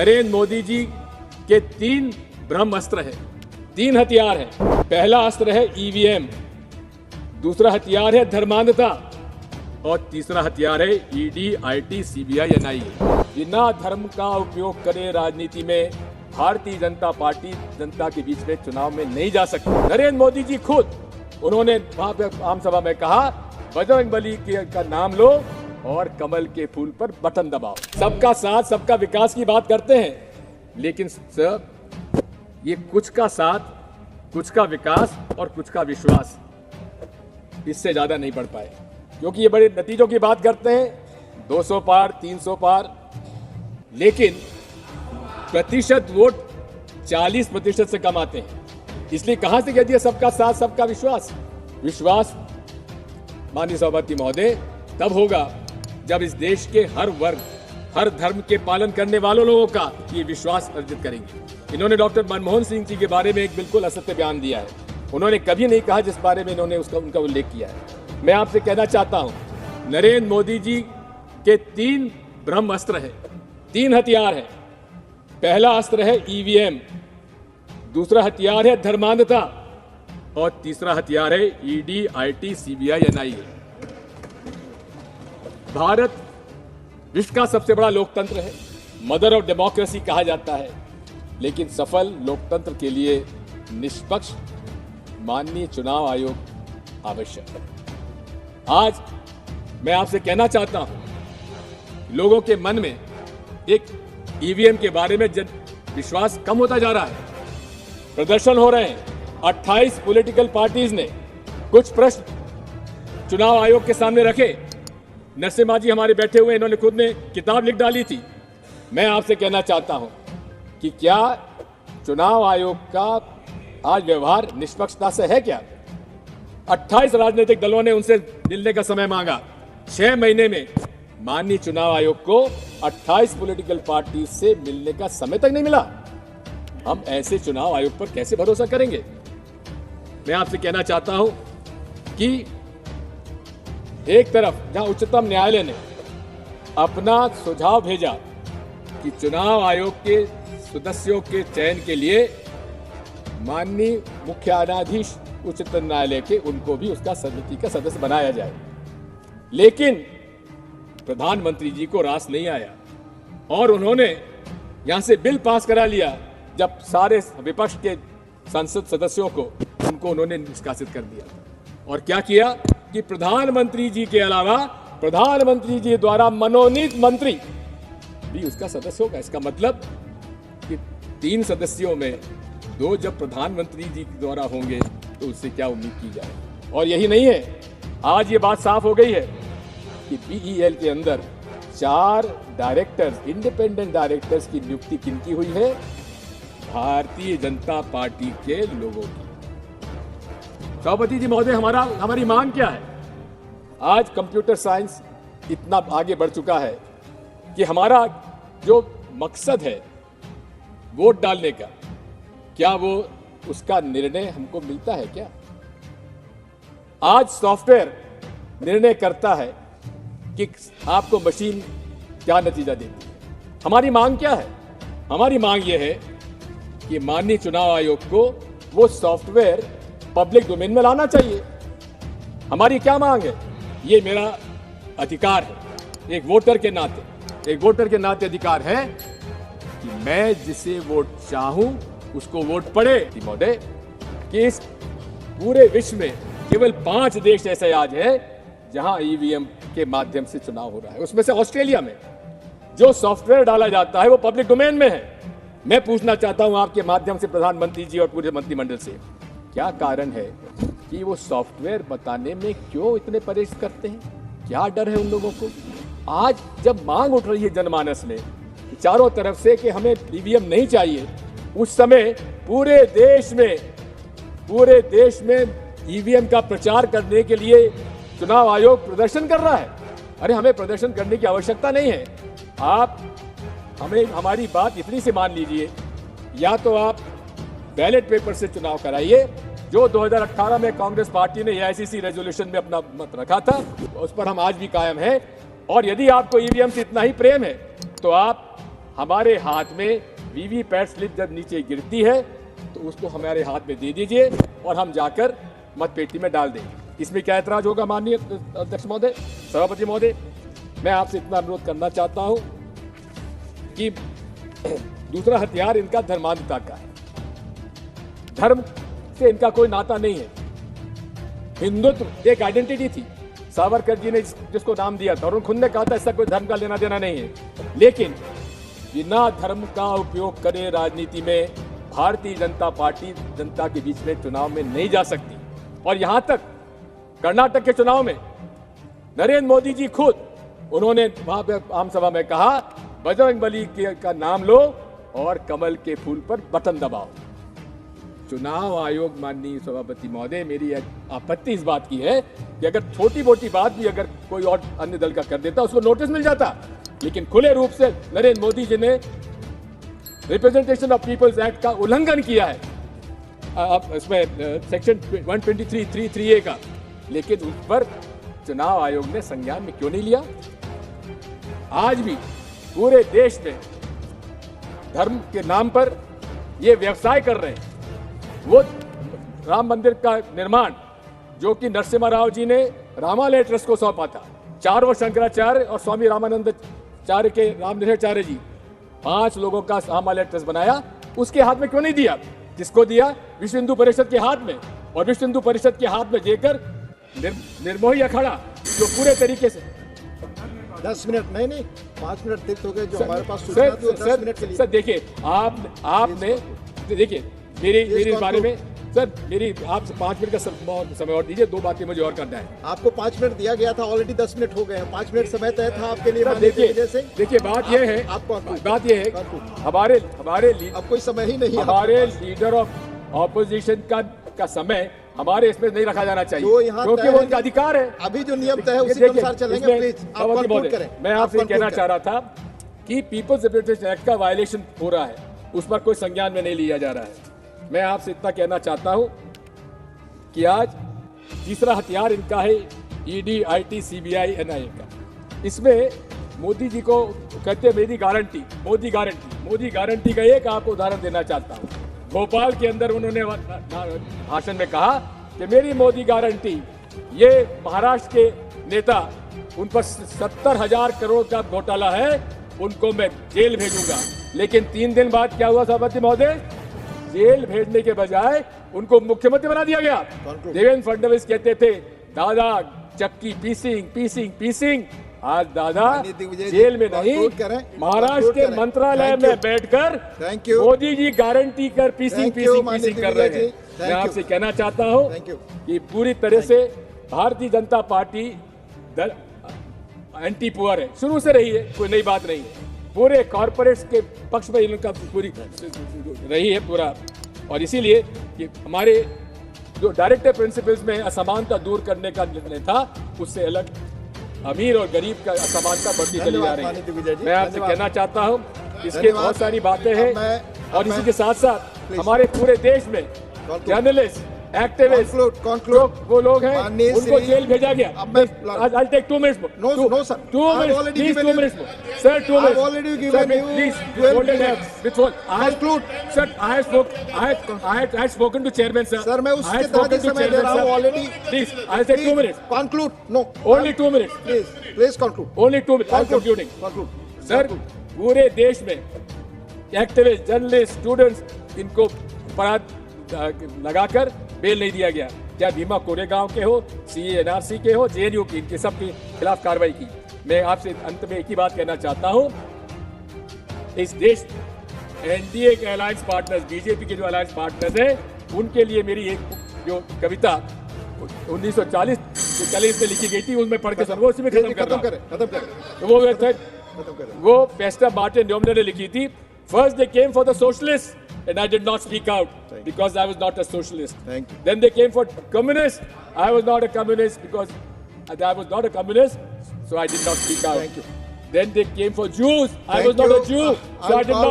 नरेंद्र मोदी जी के 3 ब्रह्मास्त्र है, 3 हथियार हैं। पहला अस्त्र है ईवीएम, दूसरा हथियार है धर्मांधता और तीसरा हथियार है ईडी, आईटी, सीबीआई, एनआईए। बिना धर्म का उपयोग करे राजनीति में भारतीय जनता पार्टी जनता के बीच में चुनाव में नहीं जा सकती। नरेंद्र मोदी जी खुद उन्होंने वहां पे आम सभा में कहा, बजरंगबली का नाम लो और कमल के फूल पर बटन दबाओ। सबका साथ सबका विकास की बात करते हैं, लेकिन सर ये कुछ का साथ, कुछ का विकास और कुछ का विश्वास, इससे ज्यादा नहीं बढ़ पाए, क्योंकि ये बड़े नतीजों की बात करते हैं, 200 पार, 300 पार, लेकिन प्रतिशत वोट 40% से कम आते हैं। इसलिए कहां से कह दिया सबका साथ सबका विश्वास? विश्वास माननीय सभापति महोदय तब होगा जब इस देश के हर वर्ग, हर धर्म के पालन करने वालों लोगों का ये विश्वास अर्जित करेंगे। इन्होंने डॉक्टर मनमोहन सिंह जी के बारे में एक बिल्कुल असत्य बयान दिया है। उन्होंने कभी नहीं कहा जिस बारे में इन्होंने उनका उल्लेख किया है। मैं आपसे कहना चाहता हूं, नरेंद्र मोदी जी के 3 ब्रह्मास्त्र है, 3 हथियार हैं। पहला अस्त्र है ईवीएम, दूसरा हथियार है धर्मांधता और तीसरा हथियार है ED, IT, CBI, NIA. Bharat विश्व का सबसे बड़ा लोकतंत्र है, मदर ऑफ डेमोक्रेसी कहा जाता है, लेकिन सफल लोकतंत्र के लिए निष्पक्ष माननीय चुनाव आयोग आवश्यक है। आज मैं आपसे कहना चाहता हूं, लोगों के मन में एक ईवीएम के बारे में विश्वास कम होता जा रहा है। प्रदर्शन हो रहे हैं। 28 पॉलिटिकल पार्टीज ने कुछ प्रश्न चुनाव आयोग के सामने रखे। नरसिम्हा जी हमारे बैठे हुए, इन्होंने खुद ने किताब लिख डाली थी। मैं आपसे कहना चाहता हूं कि क्या चुनाव आयोग का आज व्यवहार निष्पक्षता से है क्या? 28 राजनीतिक दलों ने उनसे मिलने का समय मांगा। 6 महीने में माननीय चुनाव आयोग को 28 पॉलिटिकल पार्टी से मिलने का समय तक नहीं मिला। हम ऐसे चुनाव आयोग पर कैसे भरोसा करेंगे? मैं आपसे कहना चाहता हूं कि एक तरफ जहां उच्चतम न्यायालय ने अपना सुझाव भेजा कि चुनाव आयोग के सदस्यों के चयन के लिए माननीय मुख्य न्यायाधीश उच्चतम न्यायालय के उनको भी उसका समिति का सदस्य बनाया जाए, लेकिन प्रधानमंत्री जी को रास नहीं आया और उन्होंने यहां से बिल पास करा लिया। जब सारे विपक्ष के संसद सदस्यों को उन्होंने निष्कासित कर दिया। और क्या किया कि प्रधानमंत्री जी के अलावा प्रधानमंत्री जी द्वारा मनोनीत मंत्री भी उसका सदस्य होगा। इसका मतलब कि 3 सदस्यों में 2 जब प्रधानमंत्री जी द्वारा होंगे तो उससे क्या उम्मीद की जाए? और यही नहीं है, आज ये बात साफ हो गई है कि बीईएल के अंदर 4 डायरेक्टर्स, इंडिपेंडेंट डायरेक्टर्स की नियुक्ति किनकी हुई है? भारतीय जनता पार्टी के लोगों की। सभापति जी महोदय, हमारी मांग क्या है? आज कंप्यूटर साइंस इतना आगे बढ़ चुका है कि हमारा जो मकसद है वोट डालने का, क्या वो उसका निर्णय हमको मिलता है क्या? आज सॉफ्टवेयर निर्णय करता है कि आपको मशीन क्या नतीजा देती है। हमारी मांग क्या है? हमारी मांग यह है कि माननीय चुनाव आयोग को वो सॉफ्टवेयर पब्लिक डोमेन में लाना चाहिए। हमारी क्या मांग है? ये मेरा अधिकार है, एक वोटर के नाते अधिकार है कि मैं जिसे वोट चाहूं उसको वोट पड़े। महोदय, कि इस पूरे विश्व में केवल 5 देश ऐसे आज है जहां ईवीएम के माध्यम से चुनाव हो रहा है। उसमें से ऑस्ट्रेलिया में जो सॉफ्टवेयर डाला जाता है वो पब्लिक डोमेन में है। मैं पूछना चाहता हूं आपके माध्यम से प्रधानमंत्री जी और पूरे मंत्रिमंडल से, क्या कारण है कि वो सॉफ्टवेयर बताने में क्यों इतने परहेज करते हैं? क्या डर है उन लोगों को? आज जब मांग उठ रही है जनमानस में चारों तरफ से कि हमें ईवीएम नहीं चाहिए, उस समय पूरे देश में ईवीएम का प्रचार करने के लिए चुनाव आयोग प्रदर्शन कर रहा है। अरे हमें प्रदर्शन करने की आवश्यकता नहीं है। आप हमें हमारी बात इतनी सी मान लीजिए, या तो आप बैलेट पेपर से चुनाव कराइए, जो 2018 में कांग्रेस पार्टी ने एआईसीसी रेजोल्यूशन में अपना मत रखा था, उस पर हम आज भी कायम हैं। और यदि आपको ईवीएम से इतना ही प्रेम है तो आप हमारे हाथ में वीवीपैट स्लिप जब नीचे गिरती है तो उसको हमारे हाथ में दे दीजिए और हम जाकर मतपेटी में डाल देंगे। इसमें क्या ऐतराज होगा माननीय अध्यक्ष महोदय, सभापति महोदय? मैं आपसे इतना अनुरोध करना चाहता हूं कि दूसरा हथियार इनका धर्मांधता का है। धर्म से इनका कोई नाता नहीं है। हिंदुत्व एक आइडेंटिटी थी, सावरकर जी ने जिसको नाम दिया था, और उन्होंने खुद ने कहा था इसका कोई धर्म का लेना देना नहीं है। लेकिन बिना धर्म का उपयोग करे राजनीति में भारतीय जनता पार्टी जनता के बीच में चुनाव में नहीं जा सकती। और यहां तक कर्नाटक के चुनाव में नरेंद्र मोदी जी खुद उन्होंने वहां पे आम सभा में कहा, बजरंगबली का नाम लो और कमल के फूल पर बटन दबाओ। चुनाव आयोग, माननीय सभापति महोदय, मेरी आपत्ति इस बात की है कि अगर छोटी मोटी बात भी अगर कोई और अन्य दल का कर देता उसको नोटिस मिल जाता, लेकिन खुले रूप से नरेंद्र मोदी जी ने रिप्रेजेंटेशन ऑफ पीपल्स एक्ट का उल्लंघन किया है, अब इसमें सेक्शन 123(3)(a) का, लेकिन उस पर चुनाव आयोग ने संज्ञान में क्यों नहीं लिया? आज भी पूरे देश में धर्म के नाम पर ये व्यवसाय कर रहे हैं। वो राम मंदिर का निर्माण जो कि नरसिम्हा राव जी ने रामालय ट्रस्ट को सौंपा था, चारों शंकराचार्य और स्वामी रामानंदाचार्य के रामनिधाचार्य जी, 5 लोगों का रामालय ट्रस्ट बनाया, उसके हाथ में क्यों नहीं दिया? जिसको दिया विश्व हिंदू परिषद के हाथ में, और विश्व हिंदू परिषद के हाथ में देकर निर्मोही अखाड़ा जो पूरे तरीके से 10 मिनट नहीं 5 मिनट तक हो गए जो हमारे पास सूचना थी, 10 मिनट के लिए। सर देखिए, आपने देखिए मेरे बारे में सर, मेरी आपसे 5 मिनट का समय और दीजिए, 2 बातें मुझे और करना है। आपको 5 मिनट दिया गया था, ऑलरेडी 10 मिनट हो गए हैं। 5 मिनट समय तय था आपके लिए। देखिए बात यह है, बात यह है हमारे अब कोई समय ही नहीं है। हमारे लीडर ऑफ ऑपोजिशन का समय हमारे इसमें नहीं रखा जाना चाहिए, क्योंकि वो उनका अधिकार है। अभी जो नियम तय है उसी के अनुसार चलेंगे। प्लीज आप कंक्लूड करें। मैं आपसे कहना चाह रहा था कि पीपल्स रिप्रेजेंटेशन एक्ट का वायलेशन हो रहा है, उस पर कोई संज्ञान में नहीं लिया जा रहा है। मैं आपसे इतना कहना चाहता हूं कि आज तीसरा हथियार इनका है ईडी, आईटी, सीबीआई, एनआईए का। इसमें मोदी जी को कहते हैं मेरी गारंटी, मोदी गारंटी का एक आपको उदाहरण देना चाहता हूं। भोपाल के अंदर उन्होंने भाषण में कहा कि मेरी मोदी गारंटी, ये महाराष्ट्र के नेता, उन पर 70,000 करोड़ का घोटाला है, उनको मैं जेल भेजूंगा। लेकिन 3 दिन बाद क्या हुआ सभापति महोदय? जेल भेजने के बजाय उनको मुख्यमंत्री बना दिया गया। देवेंद्र फडणवीस कहते थे दादा चक्की पीसिंग, आज दादा जेल में नहीं, महाराष्ट्र के मंत्रालय में बैठकर मोदी जी गारंटी कर पीसिंग कर रहे हैं। मैं आपसे कहना चाहता हूं कि पूरी तरह से Bharatiya Janata party anti poor है, शुरू से रही है, कोई नई बात नहीं है। पूरे कॉर्पोरेट्स के पक्ष में इनका पूरी रही है पूरा, और इसीलिए कि हमारे जो डायरेक्टिव प्रिंसिपल्स में असमानता दूर करने का निर्णय था, उससे अलग अमीर और गरीब का असमानता बढ़ती चली जा रही है। मैं आपसे कहना चाहता हूं, इसके बहुत सारी बातें हैं, और इसी के साथ साथ हमारे पूरे देश में जर्नलिस्ट, एक्टिविस्ट, वो लोग हैं, उनको जेल भेजा गया। I'll take 2 minutes more. No, sir. 2 minutes. Please 2 minutes more. Sir, 2 minutes. I've already given you. Please. 12 minutes. Sir, I had spoken to chairman, sir. Sir, मैं उसके तहत ही समय दे रहा हूँ already. Please, I'll take 2 minutes. Conclude. No. Only 2 minutes. Please conclude. Only 2 minutes. I'm concluding. Conclude. Sir, पूरे देश में activist, journalist, students, इनको अपराध लगाकर बेल नहीं दिया गया। क्या भीमा कोरेगांव के हो, सीए एनआरसी के हो, जेएनयू की, इनके सब के खिलाफ कार्रवाई की। मैं आपसे अंत में एक ही बात कहना चाहता हूं, इस देश एनडीए के अलायंस पार्टनर्स, बीजेपी के जो अलायंस पार्टनर्स हैं, उनके लिए मेरी एक जो कविता 1940 में लिखी गई थी, उनमें पढ़ के सब उसी में खत्म कर वो पेस्टा मार्टिन न्यूमन ने लिखी थी। First they came for the socialist and I did not speak out because I was not a socialist. Thank you. Then they came for communists. I was not a communist because I was not a communist, so I did not speak out. Thank you. Then they came for Jews. I was not a Jew, so I did not